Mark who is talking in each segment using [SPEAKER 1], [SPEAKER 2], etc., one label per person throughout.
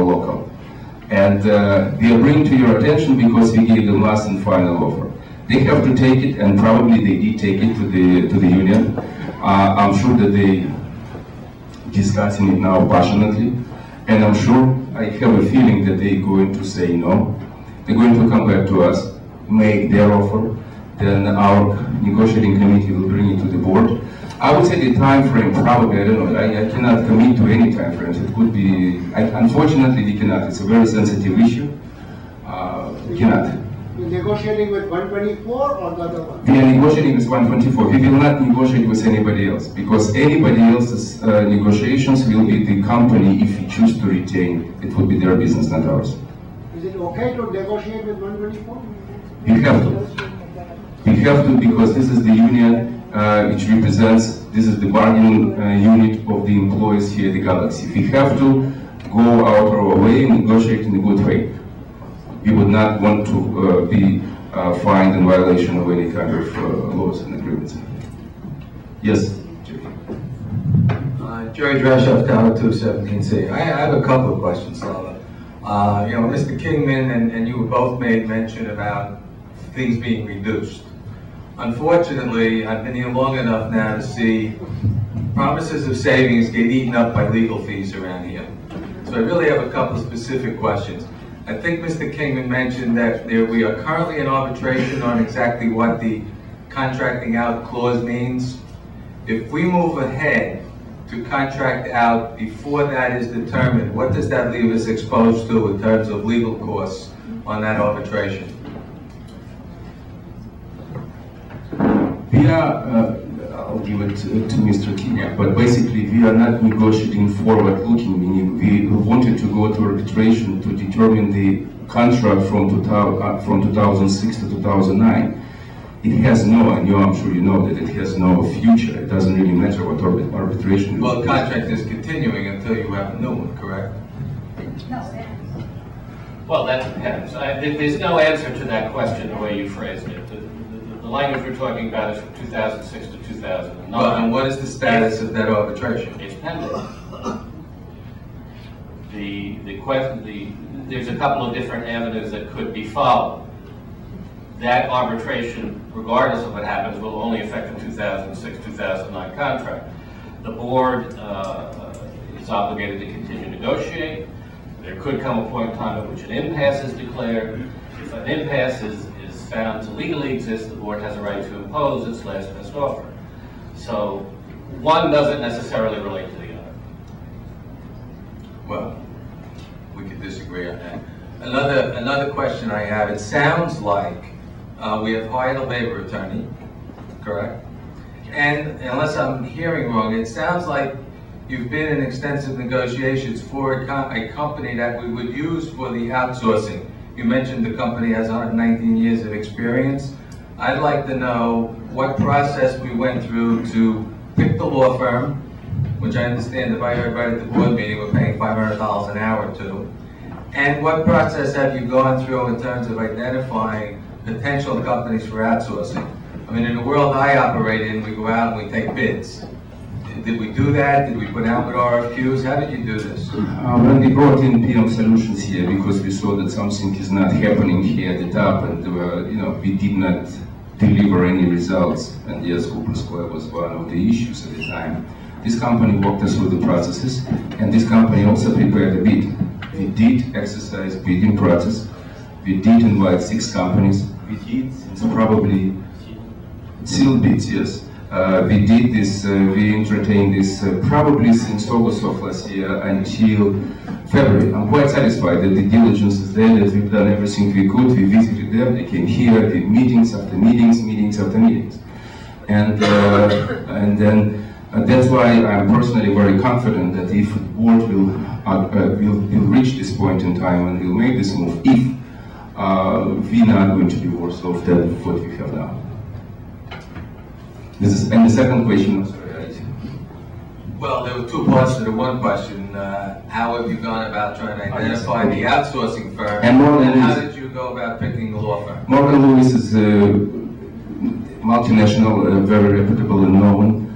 [SPEAKER 1] local. And we are bringing to your attention because we gave them last and final offer. They have to take it, and probably they did take it to the union. I'm sure that they discussing it now passionately, and I'm sure, I have a feeling that they're going to say no. They're going to come back to us, make their offer, then our negotiating committee will bring it to the board. I would say the time frame, probably, I don't know, I cannot commit to any time frames. It could be, unfortunately we cannot. It's a very sensitive issue. We cannot.
[SPEAKER 2] You're negotiating with 124 or the other one?
[SPEAKER 1] We are negotiating with 124. We will not negotiate with anybody else, because anybody else's negotiations will be the company. If we choose to retain, it would be their business, not ours.
[SPEAKER 2] Is it okay to negotiate with 124?
[SPEAKER 1] We have to. We have to, because this is the union which represents, this is the bargaining unit of the employees here at the Galaxy. We have to go out of our way and negotiate in a good way. We would not want to be fined in violation of any kind of laws and agreements. Yes?
[SPEAKER 3] Jerry Drashoff, Tower 217C. I have a couple of questions, Slava. Mr. Kingman and you both made mention about things being reduced. Unfortunately, I've been here long enough now to see promises of savings get eaten up by legal fees around here. So I really have a couple of specific questions. I think Mr. Kingman mentioned that we are currently in arbitration on exactly what the contracting out clause means. If we move ahead to contract out before that is determined, what does that leave us exposed to in terms of legal costs on that arbitration?
[SPEAKER 1] We are, I'll give it to Mr. King, but basically we are not negotiating forward-looking, meaning we wanted to go to arbitration to determine the contract from 2006 to 2009. It has no, and I'm sure you know that it has no future. It doesn't really matter what arbitration is.
[SPEAKER 3] Well, the contract is continuing until you have a new one, correct?
[SPEAKER 4] No.
[SPEAKER 5] Well, that depends. There's no answer to that question the way you phrased it. The language we're talking about is from 2006 to 2009.
[SPEAKER 3] Well, and what is the status of that arbitration?
[SPEAKER 5] It's pending. There's a couple of different avenues that could be followed. That arbitration, regardless of what happens, will only affect the 2006-2009 contract. The board is obligated to continue to negotiate. There could come a point in time at which an impasse is declared. If an impasse is found to legally exist, the board has a right to impose its last best offer. So one doesn't necessarily relate to the other.
[SPEAKER 3] Well, we could disagree on that. Another question I have, it sounds like we have hired a labor attorney, correct? And unless I'm hearing wrong, it sounds like you've been in extensive negotiations for a company that we would use for the outsourcing. You mentioned the company has 119 years of experience. I'd like to know what process we went through to pick the law firm, which I understand, if I heard right at the board meeting, we're paying $500 an hour to. And what process have you gone through in terms of identifying potential companies for outsourcing? I mean, in the world I operate in, we go out and we take bids. Did we do that? Did we put out with RFQs? How did you do this?
[SPEAKER 1] When we brought in PM Solutions here, because we saw that something is not happening here at the top, and we did not deliver any results, and yes, Cooper Square was one of the issues at the time. This company walked us through the processes, and this company also prepared a bid. We did exercise bidding process. We did invite 6 companies. We did, it's probably sealed bids, yes. We did this, we entertained this probably since August of last year until February. I'm quite satisfied that the diligence is there, that we've done everything we could. We visited them, they came here, did meetings after meetings, meetings after meetings. And then that's why I'm personally very confident that if the board will reach this point in time and will make this move, if we're not going to be worse off than what we have now. And the second question, sorry,
[SPEAKER 3] well, there were 2 parts to the one question. How have you gone about trying to identify the outsourcing firm? And how did you go about picking the law firm?
[SPEAKER 1] Morgan Lewis is a multinational, very reputable and known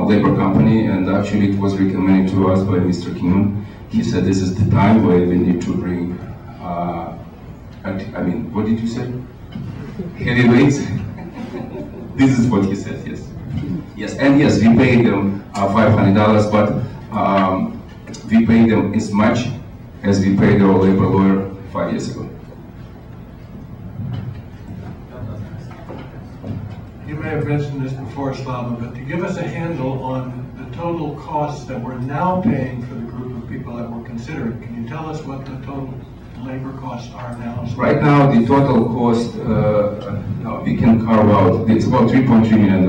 [SPEAKER 1] labor company, and actually it was recommended to us by Mr. Kingman. he said this is the time where we need to bring, what did you say? Heavyweights? This is what he said, yes. Yes, and yes, we paid them $500, but we paid them as much as we paid our labor lawyer 5 years ago.
[SPEAKER 4] You may have mentioned this before, Slava, but to give us a handle on the total costs that we're now paying for the group of people that we're considering, can you tell us what the total labor costs are now?
[SPEAKER 1] Right now, the total cost, we can carve out, it's about $3.3 million.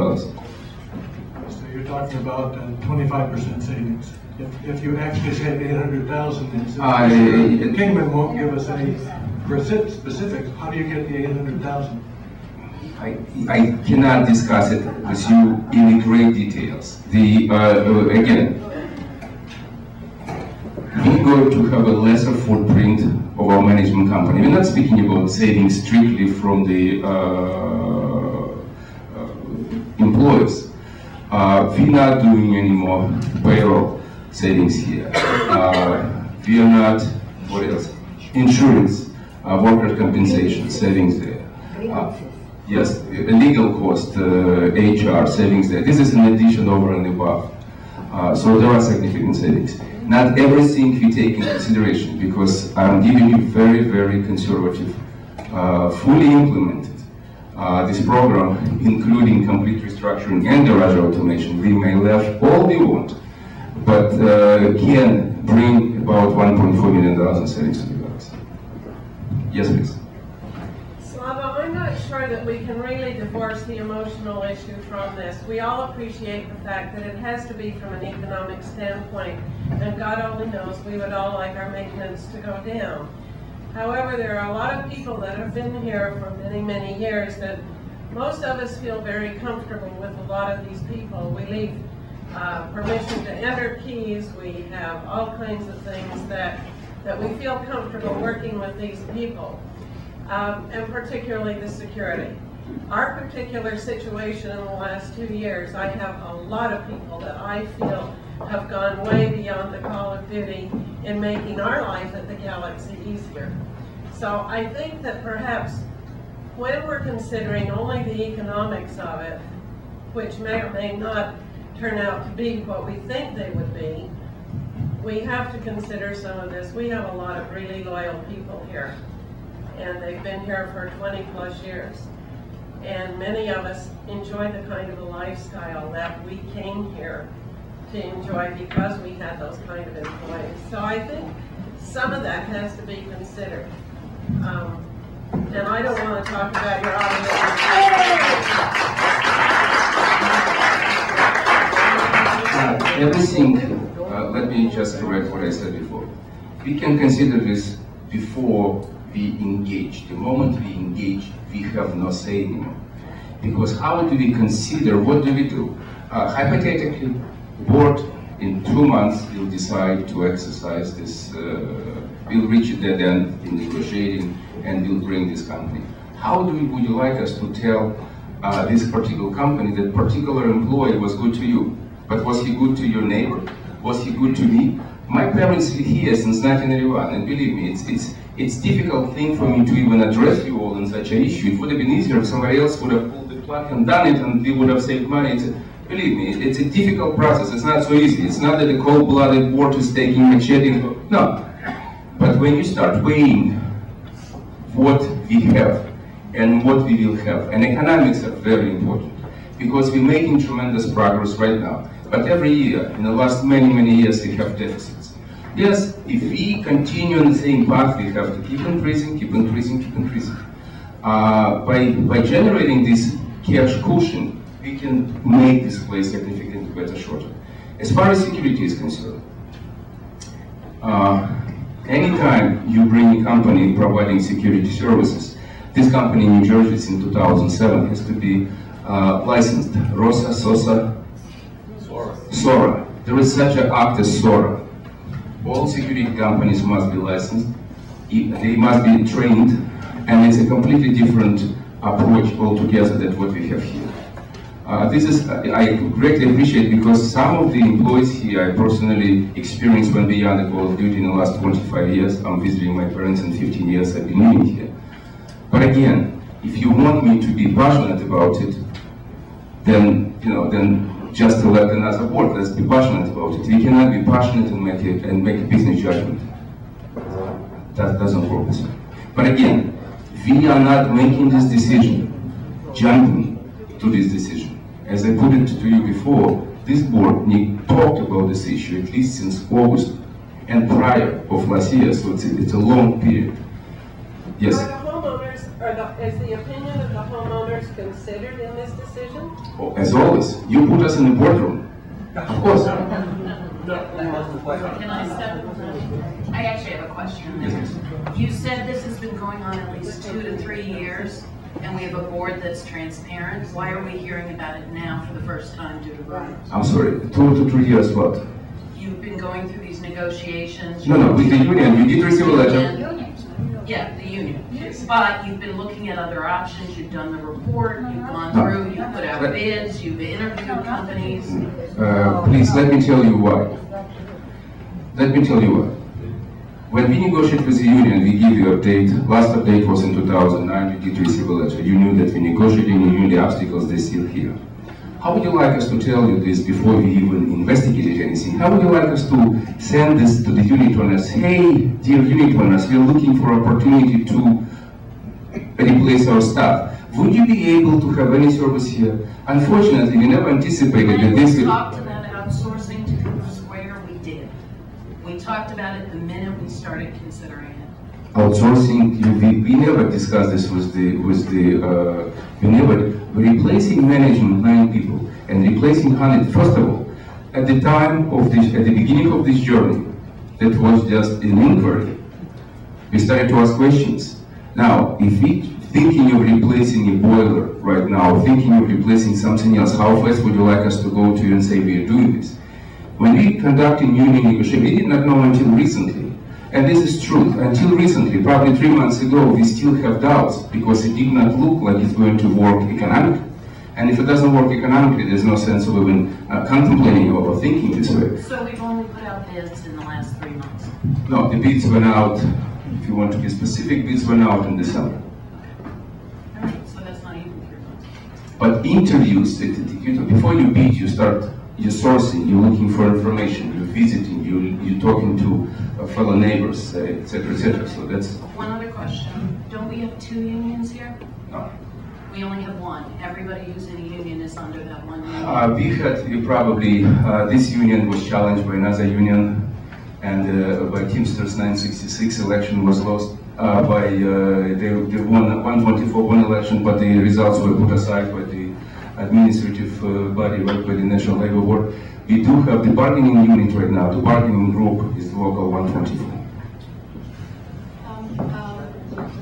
[SPEAKER 4] So you're talking about 25% savings. If you actually said 800,000, Kingman won't give us any specifics. How do you get the 800,000?
[SPEAKER 1] I cannot discuss it with you in great details. Again, we're going to have a lesser footprint of our management company. We're not speaking about savings strictly from the employees. We're not doing any more payroll savings here. We are not, what else? Insurance, workers' compensation, savings there. Yes, legal cost, HR, savings there. This is in addition over and above. So there are significant savings. Not everything we take into consideration, because I'm giving you very, very conservative, fully implemented this program, including complete restructuring and garage automation. We may left all we want, but can bring about $1.4 million in savings to the US. Yes, please.
[SPEAKER 6] I'm not sure that we can really divorce the emotional issue from this. We all appreciate the fact that it has to be from an economic standpoint, and God only knows we would all like our maintenance to go down. However, there are a lot of people that have been here for many, many years that most of us feel very comfortable with a lot of these people. We leave permission to enter keys. We have all kinds of things that we feel comfortable working with these people. And particularly the security. Our particular situation in the last 2 years, I have a lot of people that I feel have gone way beyond the call of duty in making our life at the Galaxy easier. So I think that perhaps when we're considering only the economics of it, which may or may not turn out to be what we think they would be, we have to consider some of this. We have a lot of really loyal people here, and they've been here for 20 plus years. And many of us enjoy the kind of a lifestyle that we came here to enjoy because we had those kind of employees. So I think some of that has to be considered. And I don't want to talk about your
[SPEAKER 1] everything, let me just correct what I said before. We can consider this before we engage. The moment we engage, we have no say anymore. Because how do we consider, what do we do? Hypothetically, board in 2 months will decide to exercise this, will reach a dead end in negotiating and will bring this company. How would you like us to tell this particular company that particular employee was good to you? But was he good to your neighbor? Was he good to me? My parents live here since 1981, and believe me, it's difficult thing for me to even address you all in such an issue. It would have been easier if somebody else would have pulled the plug and done it, and we would have saved money. Believe me, it's a difficult process. It's not so easy. It's not that a cold-blooded board is taking machete. No. But when you start weighing what we have and what we will have, and economics are very important, because we're making tremendous progress right now. But every year, in the last many, many years, we have deficits. Yes, if we continue on the same path, we have to keep increasing, keep increasing, keep increasing. By generating this cash cushion, we can make this place significantly better shorter. As far as security is concerned, anytime you bring a company providing security services, this company in New Jersey since 2007 has to be licensed. ROSA, SOSA, SORA. There is such an act as SORA. All security companies must be licensed, they must be trained, and it's a completely different approach altogether than what we have here. This is, I greatly appreciate, because some of the employees here I personally experienced when we are on the call of duty in the last 25 years. I'm visiting my parents in 15 years I've been living here. But again, if you want me to be passionate about it, then, then just elect another board. Let's be passionate about it. We cannot be passionate and make a business judgment. That doesn't work. But again, we are not making this decision, jumping to this decision. As I put it to you before, this board talked about this issue at least since August and prior of last year, so it's a long period. Yes?
[SPEAKER 6] Are the homeowners, is the opinion of the homeowners considered in this decision?
[SPEAKER 1] Oh, as always, you put us in the boardroom. Of course.
[SPEAKER 7] Can I step in? I actually have a question.
[SPEAKER 1] Yes.
[SPEAKER 7] You said this has been going on at least 2 to 3 years, and we have a board that's transparent. Why are we hearing about it now for the first time due to rumors?
[SPEAKER 1] I'm sorry, 2 to 3 years what?
[SPEAKER 7] You've been going through these negotiations.
[SPEAKER 1] No, with the union, you did receive a letter.
[SPEAKER 7] Yeah, the union. But you've been looking at other options, you've done the report, you've gone through, you've put out bids, you've interviewed companies.
[SPEAKER 1] Please, let me tell you why. Let me tell you why. When we negotiated with the union, we give you an update. Last update was in 2009, you did receive a letter. You knew that we negotiated in the union, the obstacles, they're still here. How would you like us to tell you this before we even investigated anything? How would you like us to send this to the unit owners? Hey, dear unit owners, we are looking for opportunity to replace our staff. Would you be able to have any service here? Unfortunately, we never anticipated that this
[SPEAKER 7] When we
[SPEAKER 1] would...
[SPEAKER 7] talked about outsourcing to Cooper Square, we did. We talked about it the minute we started considering it.
[SPEAKER 1] Outsourcing, we never discussed this replacing management 9 people and replacing 100. First of all, at the beginning of this journey, that was just an inquiry. We started to ask questions. Now, if we thinking of replacing a boiler right now, thinking of replacing something else, how fast would you like us to go to you and say we are doing this? When we conducted union negotiation, we did not know until recently. And this is true. Until recently, probably 3 months ago, we still have doubts because it did not look like it's going to work economically. And if it doesn't work economically, there's no sense of even contemplating or thinking this way.
[SPEAKER 7] So we've only put out bids in the last 3 months.
[SPEAKER 1] No, the bids went out, if you want to be specific, bids went out in December.
[SPEAKER 7] All right, so that's not even 3 months.
[SPEAKER 1] But interviews, before you bid, you start, you're sourcing, you're looking for information, you're visiting, you're talking to fellow neighbors, etc., etc. So that's...
[SPEAKER 7] One other question. Don't we have 2 unions here?
[SPEAKER 1] No.
[SPEAKER 7] We only have 1. Everybody who's in a union is under that 1 union.
[SPEAKER 1] We had, this union was challenged by another union, and by Teamsters 966 election was lost. They won 124 one election, but the results were put aside by the administrative body, right, by the National Labor Board. We do have the bargaining unit right now. The bargaining group is local 124.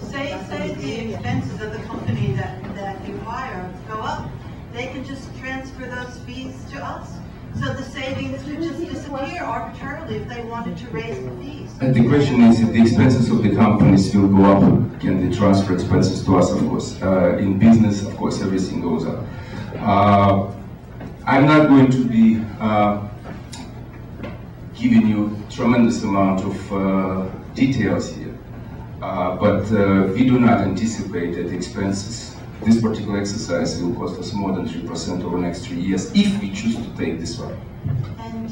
[SPEAKER 8] Say the expenses of the company that you hire go up, they can just transfer those fees to us. So the savings would just disappear arbitrarily if they wanted to raise the fees.
[SPEAKER 1] And the question is, if the expenses of the companies will go up, can they transfer expenses to us? Of course. In business, of course, everything goes up. I'm not going to be giving you tremendous amount of details here, but we do not anticipate that expenses, this particular exercise will cost us more than 3% over the next 3 years if we choose to take this route.
[SPEAKER 8] And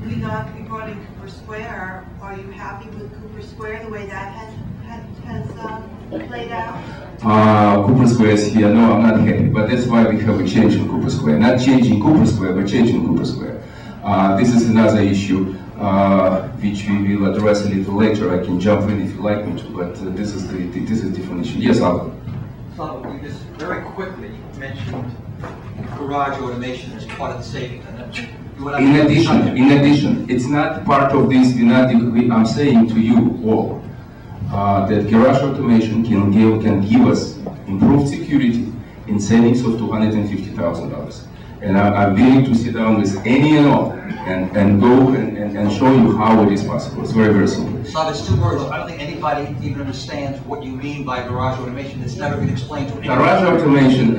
[SPEAKER 8] regarding Cooper Square, are you happy with Cooper Square, the way that has played out?
[SPEAKER 1] Cooper Square is here. No, I'm not happy, but that's why we have a change in Cooper Square. Not changing Cooper Square, but changing Cooper Square. This is another issue which we will address a little later. I can jump in if you like me to, but this is a different issue. Yes, Alvin.
[SPEAKER 9] So you just very quickly mentioned garage automation as part of the savings.
[SPEAKER 1] In addition, it's not part of this. I'm saying to you all that garage automation can give us improved security in savings of $250,000. And I'm willing to sit down with any and all and go and show you how it is possible. It's very, very simple.
[SPEAKER 9] So it's 2 words. I don't think anybody even understands what you mean by garage automation. It's never been explained to anyone.
[SPEAKER 1] Garage automation.